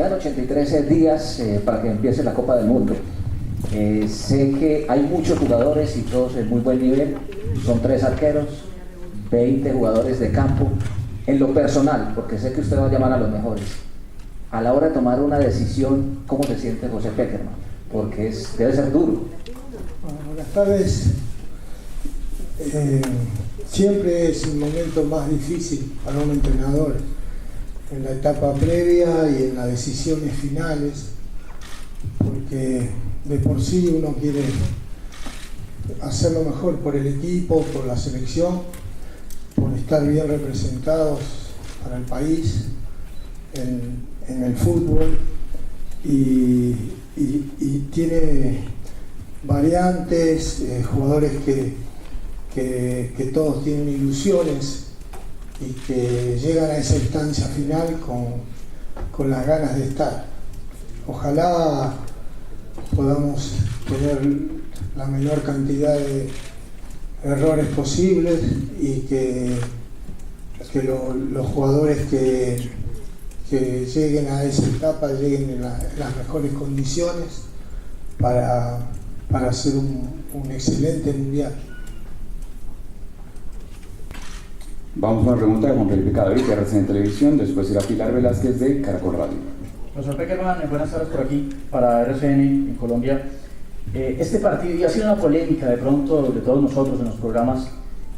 Quedan 83 días para que empiece la Copa del Mundo. Sé que hay muchos jugadores y todos en muy buen nivel. Son 3 arqueros, 20 jugadores de campo. En lo personal, porque sé que usted va a llamar a los mejores, a la hora de tomar una decisión, ¿cómo se siente José Pekerman? Porque debe ser duro. Buenas tardes. Siempre es un momento más difícil para un entrenador en la etapa previa y en las decisiones finales, porque de por sí uno quiere hacer lo mejor por el equipo, por la selección, por estar bien representados para el país en el fútbol, y tiene variantes, jugadores que todos tienen ilusiones y que llegan a esa instancia final con las ganas de estar. Ojalá podamos tener la menor cantidad de errores posibles y que los jugadores que lleguen a esa etapa lleguen en las mejores condiciones para hacer un excelente mundial. Vamos a una pregunta de Juan Felipe Cadavid, de RCN Televisión, después irá Pilar Velázquez de Caracol Radio. Profesor Pekerman, buenas tardes por aquí para RCN en Colombia. Este partido, y ha sido una polémica de pronto de todos nosotros en los programas,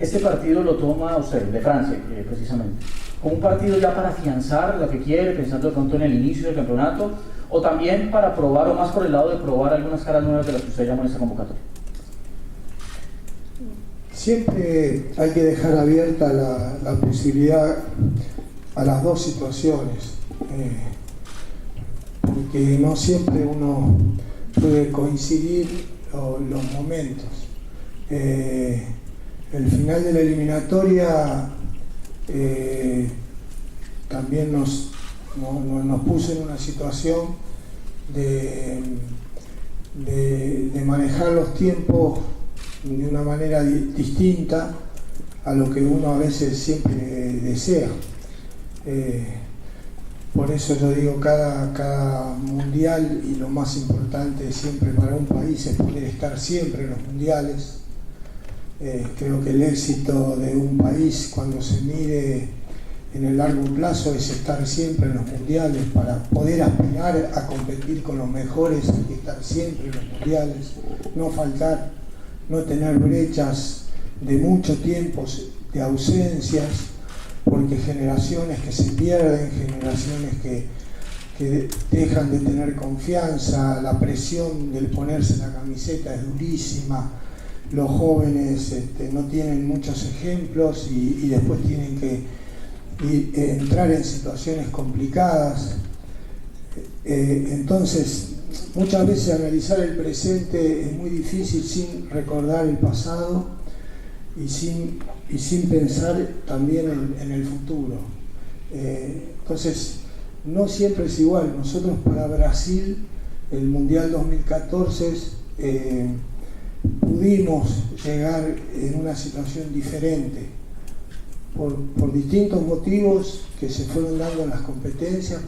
este partido lo toma usted, de Francia precisamente, como un partido ya para afianzar lo que quiere, pensando de pronto en el inicio del campeonato, o también para probar, o más por el lado de probar algunas caras nuevas de las que usted llamó en esta convocatoria. Siempre hay que dejar abierta la posibilidad a las dos situaciones, porque no siempre uno puede coincidir los momentos. El final de la eliminatoria también nos puso en una situación de manejar los tiempos de una manera distinta a lo que uno a veces siempre desea. Por eso yo digo, cada mundial, y lo más importante siempre para un país es poder estar siempre en los mundiales. Creo que el éxito de un país, cuando se mide en el largo plazo, es estar siempre en los mundiales. Para poder aspirar a competir con los mejores hay que estar siempre en los mundiales, no faltar, no tener brechas de mucho tiempo de ausencias, porque generaciones que se pierden, generaciones que dejan de tener confianza, la presión del ponerse la camiseta es durísima, los jóvenes no tienen muchos ejemplos y después tienen que entrar en situaciones complicadas. Entonces, muchas veces analizar el presente es muy difícil sin recordar el pasado y sin pensar también en el futuro. Entonces, no siempre es igual. Nosotros para Brasil, el Mundial 2014, pudimos llegar en una situación diferente por distintos motivos que se fueron dando en las competencias,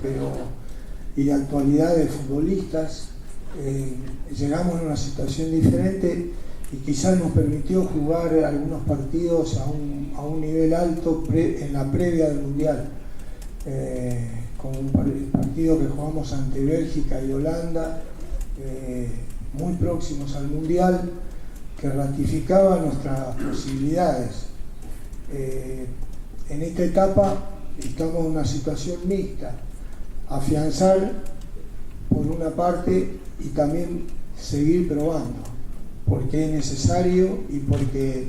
y de actualidad de futbolistas. Llegamos en una situación diferente y quizás nos permitió jugar algunos partidos a un nivel alto en la previa del Mundial, con un partido que jugamos ante Bélgica y Holanda, muy próximos al Mundial, que ratificaba nuestras posibilidades. En esta etapa estamos en una situación mixta, afianzar por una parte y también seguir probando, porque es necesario y porque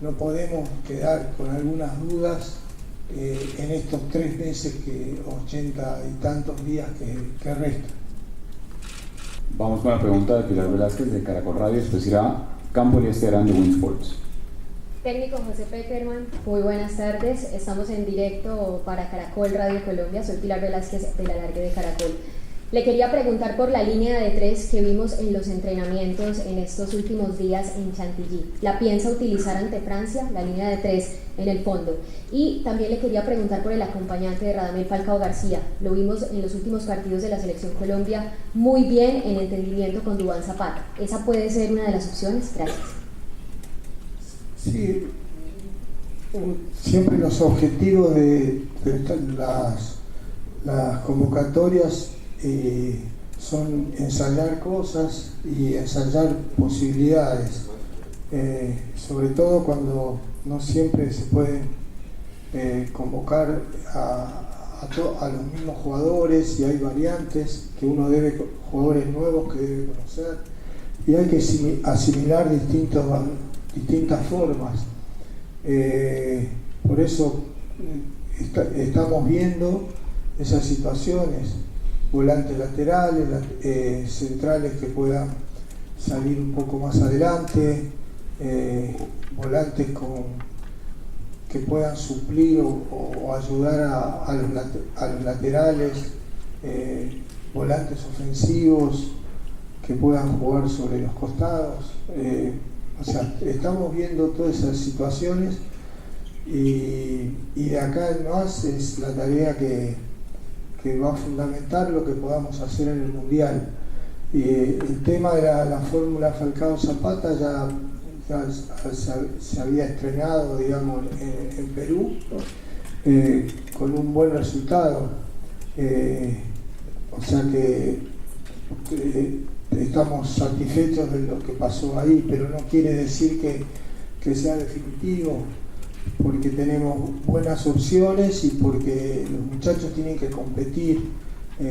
no podemos quedar con algunas dudas en estos 3 meses, 80 y tantos días que restan. Vamos con la pregunta de Pilar Velázquez de Caracol Radio, después irá Campo y Esteban de Win Sports. Técnico José Pekerman, muy buenas tardes. Estamos en directo para Caracol Radio Colombia. Soy Pilar Velázquez del Alargue de Caracol. Le quería preguntar por la línea de 3 que vimos en los entrenamientos en estos últimos días en Chantilly. ¿La piensa utilizar ante Francia, la línea de 3 en el fondo? Y también le quería preguntar por el acompañante de Radamel Falcao García. Lo vimos en los últimos partidos de la Selección Colombia muy bien en entendimiento con Duván Zapata. ¿Esa puede ser una de las opciones? Gracias. Sí, siempre los objetivos de las convocatorias son ensayar cosas y ensayar posibilidades, sobre todo cuando no siempre se pueden convocar a los mismos jugadores, y hay variantes que uno debe, jugadores nuevos que debe conocer, y hay que asimilar distintas formas. Por eso estamos viendo esas situaciones, volantes laterales, centrales que puedan salir un poco más adelante, volantes que puedan suplir o ayudar a los laterales, volantes ofensivos que puedan jugar sobre los costados. O sea, estamos viendo todas esas situaciones, y de acá en más es la tarea que va a fundamentar lo que podamos hacer en el Mundial. El tema de la fórmula Falcao Zapata ya se había estrenado, digamos, en Perú, con un buen resultado. O sea que estamos satisfechos de lo que pasó ahí, pero no quiere decir que sea definitivo, porque tenemos buenas opciones y porque los muchachos tienen que competir,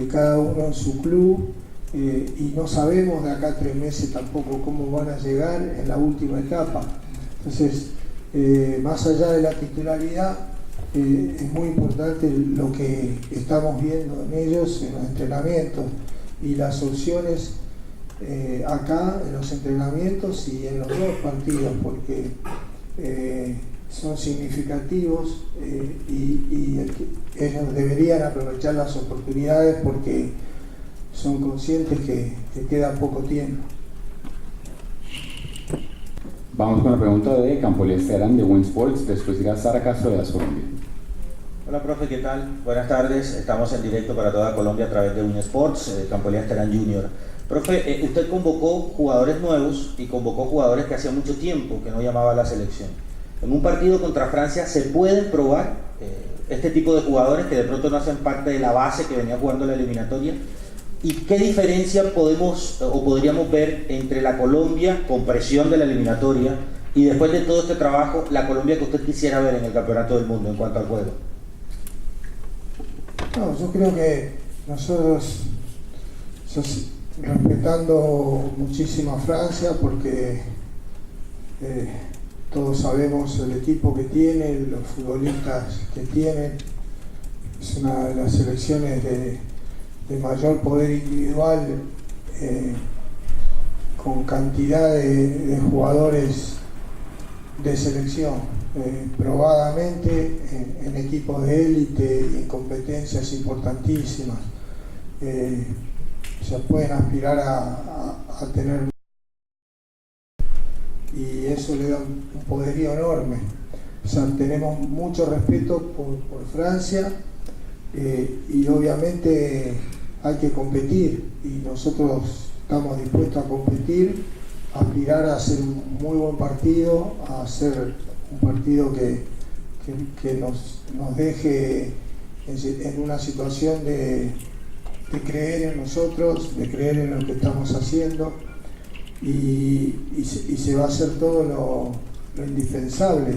cada uno en su club, y no sabemos de acá a 3 meses tampoco cómo van a llegar en la última etapa. Entonces, más allá de la titularidad, es muy importante lo que estamos viendo en ellos en los entrenamientos y las opciones acá en los entrenamientos y en los 2 partidos, porque son significativos, y ellos deberían aprovechar las oportunidades porque son conscientes que queda poco tiempo. Vamos con la pregunta de Campolieste Arán de Win Sports, después irá Sara Castro de Las Colombia. Hola, profe, ¿qué tal? Buenas tardes, estamos en directo para toda Colombia a través de Win Sports, Campolieste Arán Junior. Profe, usted convocó jugadores nuevos y convocó jugadores que hacía mucho tiempo que no llamaba a la selección. En un partido contra Francia se pueden probar este tipo de jugadores que de pronto no hacen parte de la base que venía jugando la eliminatoria. ¿Y qué diferencia podemos o podríamos ver entre la Colombia con presión de la eliminatoria y después de todo este trabajo, la Colombia que usted quisiera ver en el Campeonato del Mundo en cuanto al juego? No, yo creo que nosotros, respetando muchísimo a Francia, porque todos sabemos el equipo que tiene, los futbolistas que tienen, es una de las selecciones de mayor poder individual, con cantidad de jugadores de selección, probadamente en equipos de élite y en competencias importantísimas. Se pueden aspirar a tener, y eso le da un poderío enorme. O sea, tenemos mucho respeto por Francia, y obviamente hay que competir, y nosotros estamos dispuestos a competir, a aspirar a hacer un muy buen partido, a hacer un partido que nos deje en una situación de creer en nosotros, de creer en lo que estamos haciendo, y se va a hacer todo lo indispensable.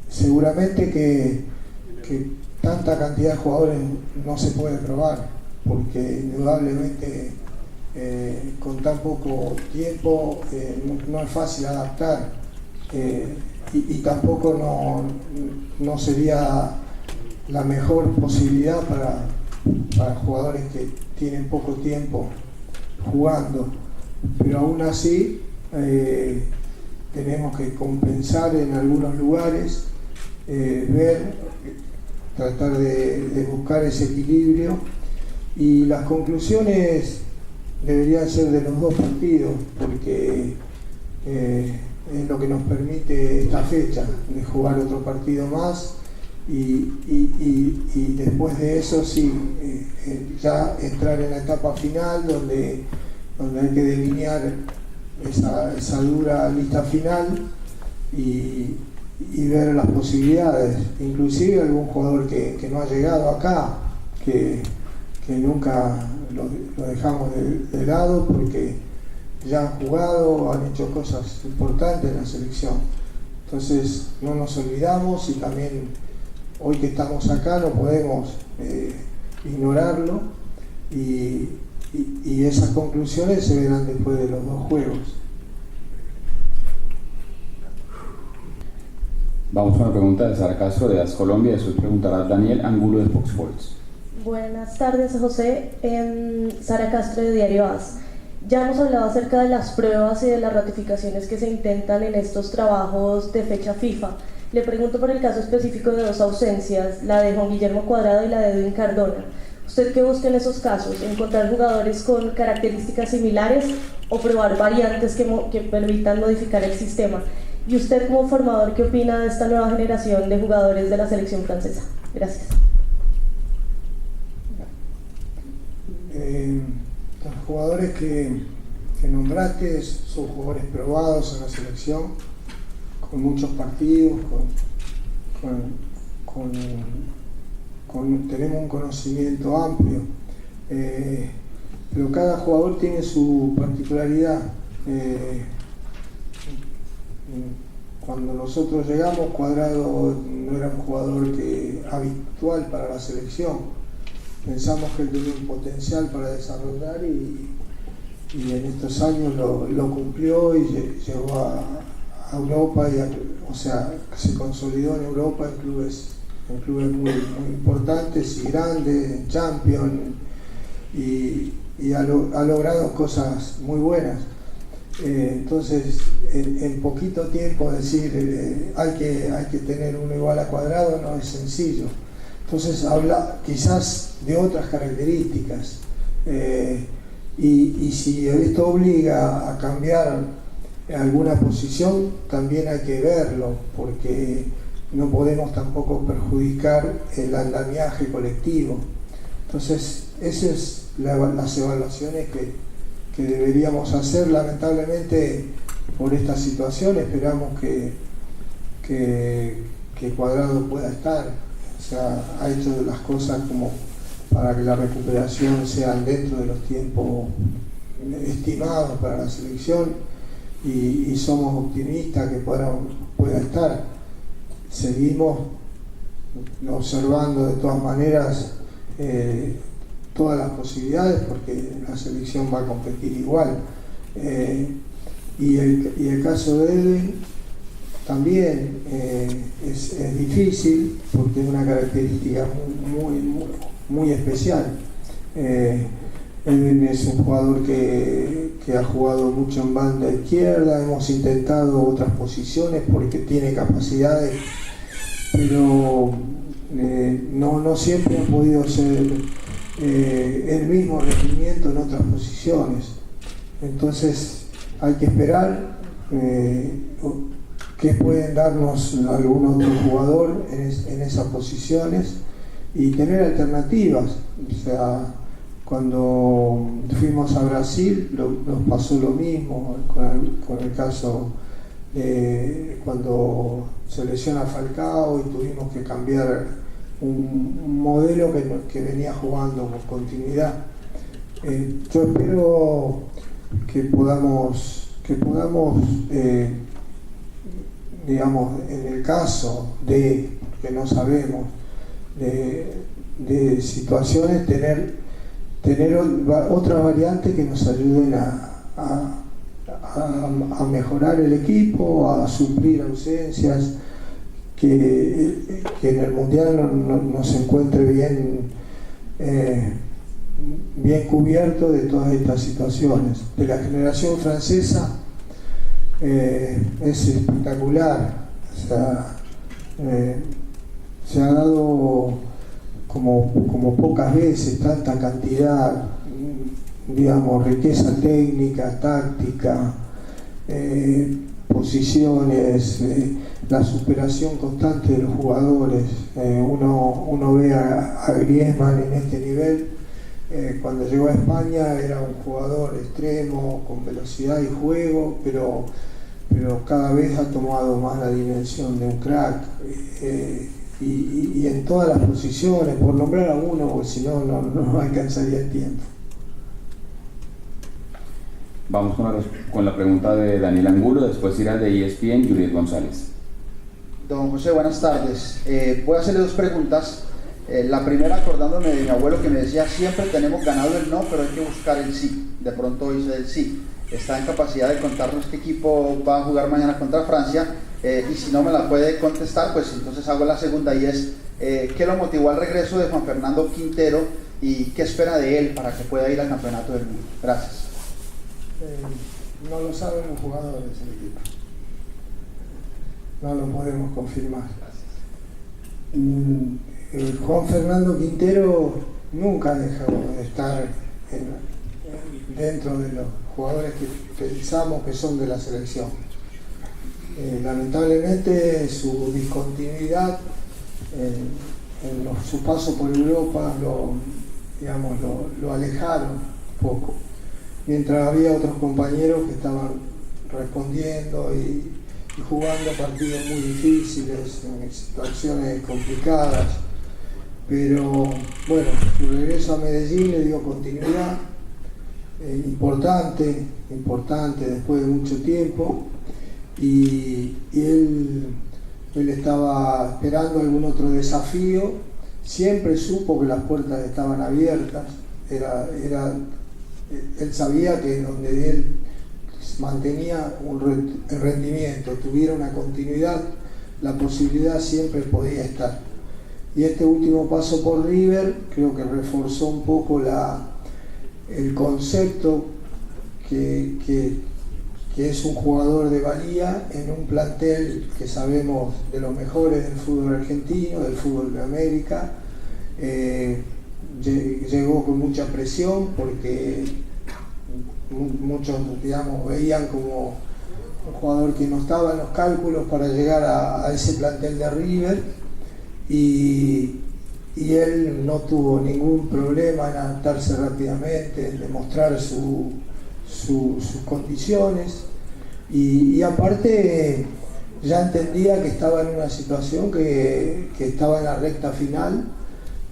Seguramente que tanta cantidad de jugadores no se puede probar, porque indudablemente con tan poco tiempo no es fácil adaptar, y tampoco no sería la mejor posibilidad para jugadores que tienen poco tiempo jugando, pero aún así tenemos que compensar en algunos lugares, tratar de buscar ese equilibrio, Y las conclusiones deberían ser de los dos partidos, porque es lo que nos permite esta fecha, de jugar otro partido más y después de eso sí, ya entrar en la etapa final donde hay que delinear esa dura lista final y ver las posibilidades, inclusive algún jugador que no ha llegado acá, que nunca lo dejamos de lado porque ya han jugado, han hecho cosas importantes en la selección. Entonces no nos olvidamos y también hoy que estamos acá no podemos ignorarlo y esas conclusiones se verán después de los dos juegos. Vamos con una pregunta de Sara Castro de AS Colombia, después preguntará Daniel Angulo de Fox Sports. Buenas tardes, José. Sara Castro de Diario AS. Ya hemos hablado acerca de las pruebas y de las ratificaciones que se intentan en estos trabajos de fecha FIFA. Le pregunto por el caso específico de dos ausencias, la de Juan Guillermo Cuadrado y la de Edwin Cardona. ¿Usted qué busca en esos casos? ¿Encontrar jugadores con características similares o probar variantes que permitan modificar el sistema? ¿Y usted como formador qué opina de esta nueva generación de jugadores de la selección francesa? Gracias. Los jugadores que nombraste son jugadores probados en la selección, con muchos partidos, tenemos un conocimiento amplio, pero cada jugador tiene su particularidad. Cuando nosotros llegamos, Cuadrado no era un jugador habitual para la selección. Pensamos que él tenía un potencial para desarrollar y en estos años lo cumplió y llegó a Europa, se consolidó en Europa en clubes muy, muy importantes y grandes, en Champions, y ha logrado cosas muy buenas. Entonces, en poquito tiempo decir hay que tener uno igual a Cuadrado no es sencillo. Entonces habla quizás de otras características y si esto obliga a cambiar alguna posición también hay que verlo, porque no podemos tampoco perjudicar el andamiaje colectivo. Entonces esas es las evaluaciones que deberíamos hacer. Lamentablemente por esta situación esperamos que Cuadrado pueda estar. O sea, ha hecho las cosas como para que la recuperación sean dentro de los tiempos estimados para la selección y somos optimistas que pueda estar. Seguimos observando de todas maneras todas las posibilidades porque la selección va a competir igual. Y el caso de Edwin también es difícil porque es una característica muy especial. Edwin es un jugador que ha jugado mucho en banda izquierda, hemos intentado otras posiciones porque tiene capacidades, pero no siempre ha podido ser el mismo rendimiento en otras posiciones. Entonces hay que esperar que pueden darnos algún otro jugador en esas posiciones y tener alternativas. O sea, cuando fuimos a Brasil nos pasó lo mismo con el caso de cuando se lesiona Falcao y tuvimos que cambiar un modelo que venía jugando con continuidad. Yo espero que podamos digamos, en el caso de que no sabemos de situaciones, tener otras variantes que nos ayuden a mejorar el equipo, a suplir ausencias, que en el Mundial no se encuentre bien cubierto de todas estas situaciones. De la generación francesa es espectacular. O sea, se ha dado como pocas veces, tanta cantidad, digamos, riqueza técnica, táctica, posiciones, la superación constante de los jugadores. Uno ve a Griezmann en este nivel. Cuando llegó a España era un jugador extremo, con velocidad y juego, pero cada vez ha tomado más la dimensión de un crack, y en todas las posiciones, por nombrar a uno, porque si no, no alcanzaría el tiempo. Vamos con la pregunta de Daniel Angulo, después irá de ESPN, Juliet González. Don José, buenas tardes. Voy a hacerle dos preguntas. La primera, acordándome de mi abuelo que me decía, siempre tenemos ganado el no, pero hay que buscar el sí. De pronto hice el sí. Está en capacidad de contarnos qué equipo va a jugar mañana contra Francia, y si no me la puede contestar, pues entonces hago la segunda, y es ¿qué lo motivó al regreso de Juan Fernando Quintero y qué espera de él para que pueda ir al Campeonato del Mundo? Gracias. No lo saben los jugadores del equipo. No lo podemos confirmar. Juan Fernando Quintero nunca dejó de estar dentro de los jugadores que pensamos que son de la selección. Lamentablemente su discontinuidad su paso por Europa lo alejaron un poco, mientras había otros compañeros que estaban respondiendo y jugando partidos muy difíciles, en situaciones complicadas. Pero bueno, su regreso a Medellín le dio continuidad, importante después de mucho tiempo, y él estaba esperando algún otro desafío. Siempre supo que las puertas estaban abiertas. Él sabía que donde él mantenía el rendimiento, tuviera una continuidad, la posibilidad siempre podía estar. Y este último paso por River creo que reforzó un poco el concepto que es un jugador de valía en un plantel que sabemos de los mejores del fútbol argentino, del fútbol de América. Llegó con mucha presión porque muchos, veían como un jugador que no estaba en los cálculos para llegar a ese plantel de River, y él no tuvo ningún problema en adaptarse rápidamente, en demostrar sus condiciones, y aparte ya entendía que estaba en una situación que estaba en la recta final,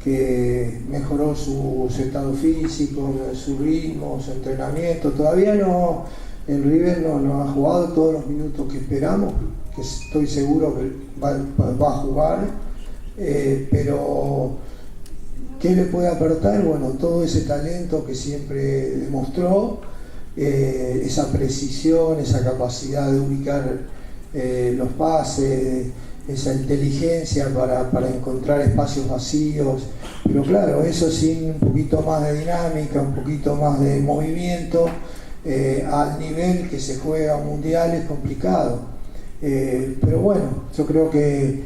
que mejoró su estado físico, su ritmo, su entrenamiento. Todavía en River no ha jugado todos los minutos que esperamos, que estoy seguro que va a jugar, pero ¿qué le puede aportar? Bueno, todo ese talento que siempre demostró, esa precisión, esa capacidad de ubicar los pases, esa inteligencia para encontrar espacios vacíos, pero claro, eso sin un poquito más de dinámica, un poquito más de movimiento, al nivel que se juega un mundial es complicado. Pero bueno, yo creo que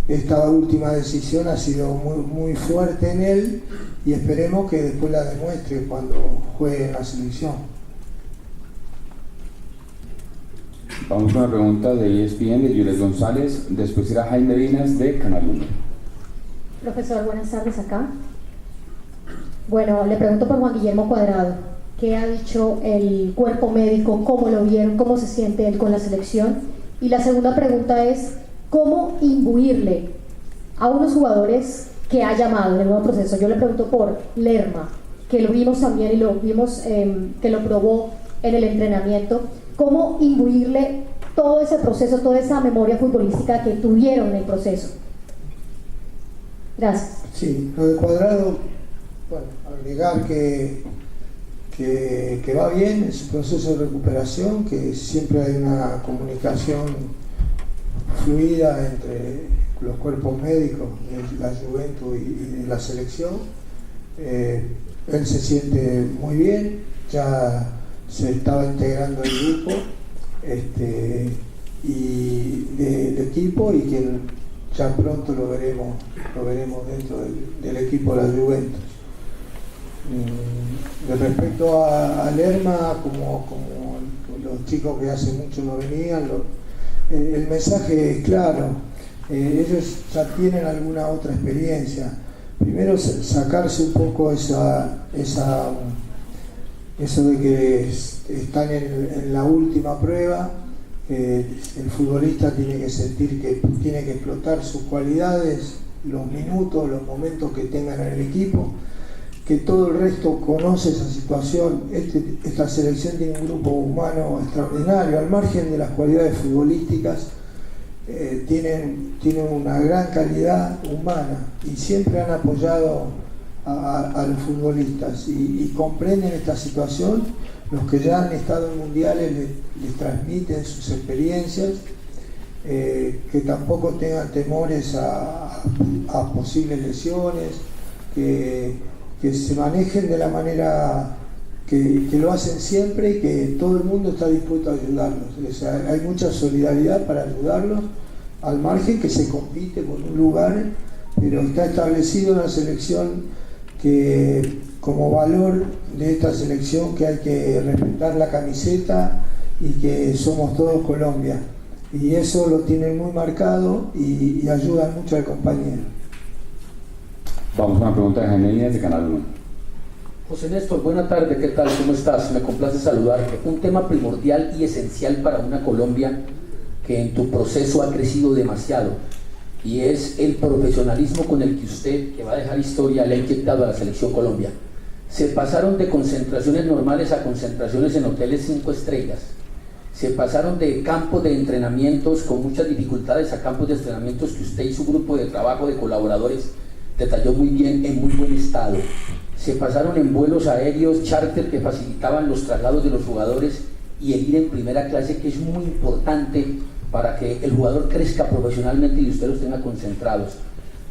esta última decisión ha sido muy, muy fuerte en él, y esperemos que después la demuestre cuando juegue en la selección. Vamos con una pregunta de ESPN, de Juliet González, después irá Jaime Vinas de Canal 1. Profesor, buenas tardes acá. Bueno, le pregunto por Juan Guillermo Cuadrado. ¿Qué ha dicho el cuerpo médico? ¿Cómo lo vieron? ¿Cómo se siente él con la selección? Y la segunda pregunta es, ¿cómo imbuirle a unos jugadores que ha llamado en el nuevo proceso? Yo le pregunto por Lerma, que lo vimos también y lo vimos que lo probó en el entrenamiento. ¿Cómo imbuirle todo ese proceso, toda esa memoria futbolística que tuvieron en el proceso? Gracias. Sí, lo de Cuadrado, bueno, agregar que va bien en su proceso de recuperación, que siempre hay una comunicación fluida entre los cuerpos médicos de la Juventus y de la selección. Él se siente muy bien, ya se estaba integrando el grupo y del equipo, y que ya pronto lo veremos dentro del equipo de la Juventus. De respecto a Lerma, como los chicos que hace mucho no venían, el mensaje es claro. Ellos ya tienen alguna otra experiencia. Primero sacarse un poco eso de que están en la última prueba. El futbolista tiene que sentir que tiene que explotar sus cualidades, los minutos, los momentos que tengan en el equipo, que todo el resto conoce esa situación. Esta selección tiene un grupo humano extraordinario, al margen de las cualidades futbolísticas. Tienen una gran calidad humana y siempre han apoyado a los futbolistas y comprenden esta situación. Los que ya han estado en mundiales les transmiten sus experiencias, que tampoco tengan temores a posibles lesiones, que se manejen de la manera que lo hacen siempre y que todo el mundo está dispuesto a ayudarlos. O sea, hay mucha solidaridad para ayudarlos, al margen que se compite por un lugar, pero está establecido en la selección que como valor de esta selección que hay que respetar la camiseta y que somos todos Colombia. Y eso lo tienen muy marcado y ayudan mucho al compañero. Vamos con una pregunta de Jaime Díaz de Canal 1. José Néstor, buena tarde, ¿qué tal? ¿Cómo estás? Me complace saludarte. Un tema primordial y esencial para una Colombia que en tu proceso ha crecido demasiado, y es el profesionalismo con el que usted, que va a dejar historia, le ha inyectado a la Selección Colombia. Se pasaron de concentraciones normales a concentraciones en hoteles 5 estrellas. Se pasaron de campos de entrenamientos con muchas dificultades a campos de entrenamientos que usted y su grupo de trabajo de colaboradores detalló muy bien, en muy buen estado. Se pasaron en vuelos aéreos charter que facilitaban los traslados de los jugadores y el ir en primera clase, que es muy importante para que el jugador crezca profesionalmente y usted los tenga concentrados.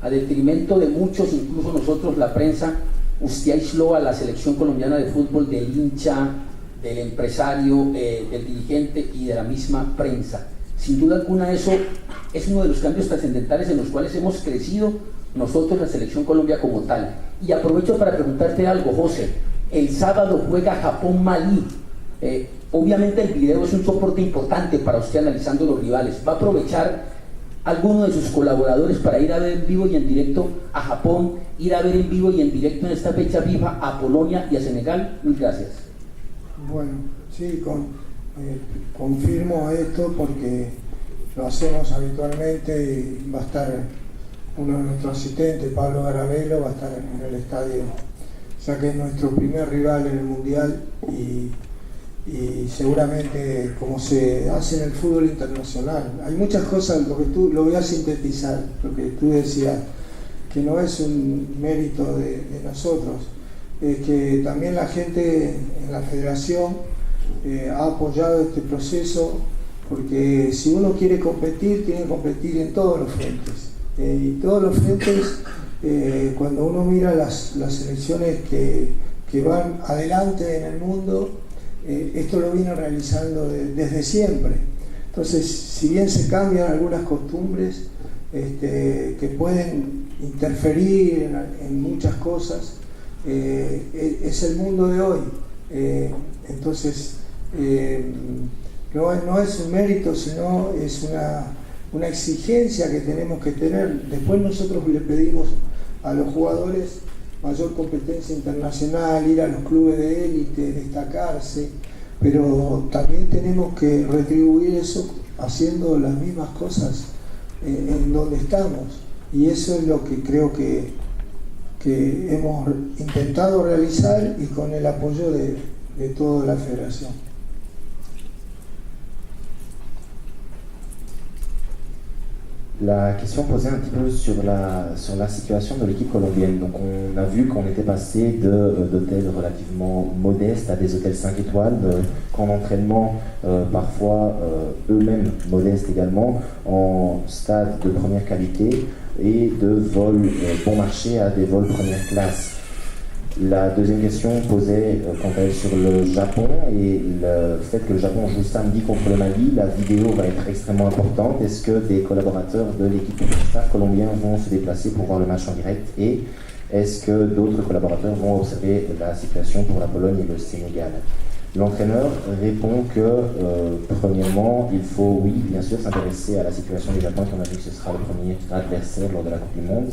A detrimento de muchos, incluso nosotros, la prensa, usted aisló a la Selección Colombiana de Fútbol del hincha, del empresario, del dirigente y de la misma prensa. Sin duda alguna eso es uno de los cambios trascendentales en los cuales hemos crecido nosotros, la Selección Colombia como tal. Y aprovecho para preguntarte algo, José. El sábado juega Japón-Malí. Obviamente el video es un soporte importante para usted analizando los rivales. ¿Va a aprovechar alguno de sus colaboradores para ir a ver en vivo y en directo a Japón, ir a ver en vivo y en directo en esta fecha FIFA a Polonia y a Senegal? Muchas gracias. Bueno, sí, confirmo esto porque lo hacemos habitualmente y va a estar uno de nuestros asistentes, Pablo Garabelo, va a estar en el estadio, ya que es nuestro primer rival en el Mundial y seguramente como se hace en el fútbol internacional. Hay muchas cosas, lo voy a sintetizar, lo que tú decías, que no es un mérito de nosotros, es que también la gente en la federación ha apoyado este proceso, porque si uno quiere competir, tiene que competir en todos los frentes. Y todos los frentes, cuando uno mira las selecciones que van adelante en el mundo, esto lo viene realizando desde siempre. Entonces, si bien se cambian algunas costumbres que pueden interferir en muchas cosas, es el mundo de hoy. Entonces, no es un mérito, sino es una exigencia que tenemos que tener. Después nosotros le pedimos a los jugadores mayor competencia internacional, ir a los clubes de élite, destacarse, pero también tenemos que retribuir eso haciendo las mismas cosas en donde estamos, y eso es lo que creo que hemos intentado realizar y con el apoyo de toda la federación. La question posée un petit peu sur la situation de l'équipe colombienne. Donc on a vu qu'on était passé d'hôtels relativement modestes à des hôtels 5 étoiles, qu'en entraînement parfois eux-mêmes modestes également, en stade de première qualité et de vols bon marché à des vols première classe. La deuxième question posait quant à elle sur le Japon et le fait que le Japon joue samedi contre le Mali. La vidéo va être extrêmement importante. Est-ce que des collaborateurs de l'équipe de staff colombien vont se déplacer pour voir le match en direct et est-ce que d'autres collaborateurs vont observer la situation pour la Pologne et le Sénégal? L'entraîneur répond que, premièrement, il faut, oui, bien sûr, s'intéresser à la situation du Japon, étant donné que ce sera le premier adversaire lors de la Coupe du Monde.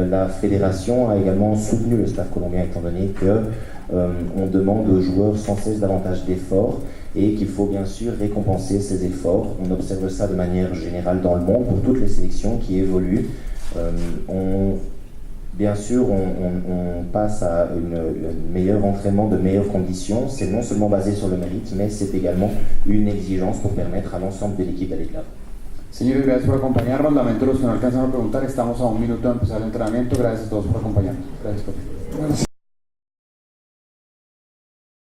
La fédération a également soutenu le staff colombien, étant donné qu'on demande aux joueurs sans cesse davantage d'efforts et qu'il faut bien sûr récompenser ces efforts. On observe ça de manière générale dans le monde pour toutes les sélections qui évoluent. Bien sûr, on passe à un meilleur entraînement, de meilleures conditions. C'est non seulement basé sur le mérite, mais c'est également une exigence pour permettre à l'ensemble de l'équipe d'aller de l'avant. Señores, gracias por acompañarnos. Lamento los que no alcanzan a preguntar. Estamos a un minuto de empezar el entrenamiento. Gracias a todos por acompañarnos. Gracias, profe.